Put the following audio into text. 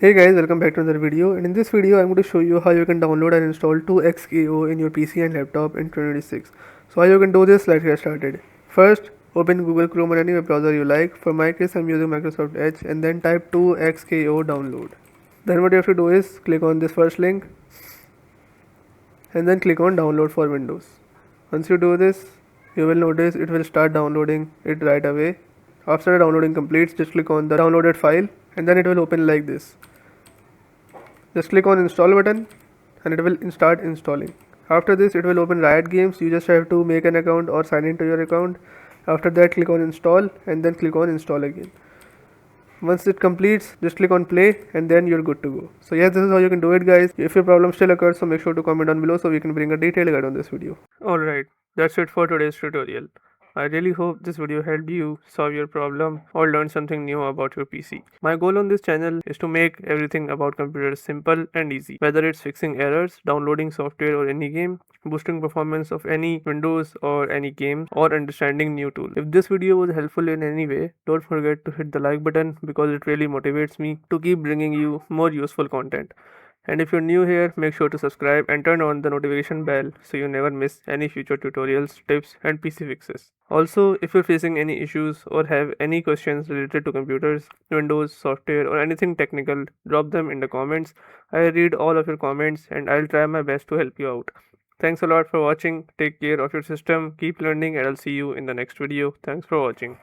Hey guys, welcome back to another video, and in this video I'm going to show you how you can download and install 2xko in your PC and laptop in 2026. So how you can do this, let's get started. First, open Google Chrome or any web browser you like. For my case I'm using Microsoft Edge, and then type 2xko download. Then what you have to do is click on this first link and then click on download for Windows. Once you do this, you will notice it will start downloading it right away. After the downloading completes, just click on the downloaded file and then it will open like this. Just click on install button and it will start installing. After this it will open Riot Games. You just have to make an account or sign into your account. After that click on install and then click on install again. Once it completes, just click on play and then you're good to go. So yes, this is how you can do it guys. If your problem still occurs, so make sure to comment down below so we can bring a detailed guide on this video. Alright, that's it for today's tutorial. I really hope this video helped you solve your problem or learn something new about your PC. My goal on this channel is to make everything about computers simple and easy. Whether it's fixing errors, downloading software or any game, boosting performance of any Windows or any game, or understanding new tool. If this video was helpful in any way, don't forget to hit the like button because it really motivates me to keep bringing you more useful content. And if you're new here, make sure to subscribe and turn on the notification bell so you never miss any future tutorials, tips, and PC fixes. Also, if you're facing any issues or have any questions related to computers, Windows, software, or anything technical, drop them in the comments. I read all of your comments and I'll try my best to help you out. Thanks a lot for watching. Take care of your system, keep learning, and I'll see you in the next video. Thanks for watching.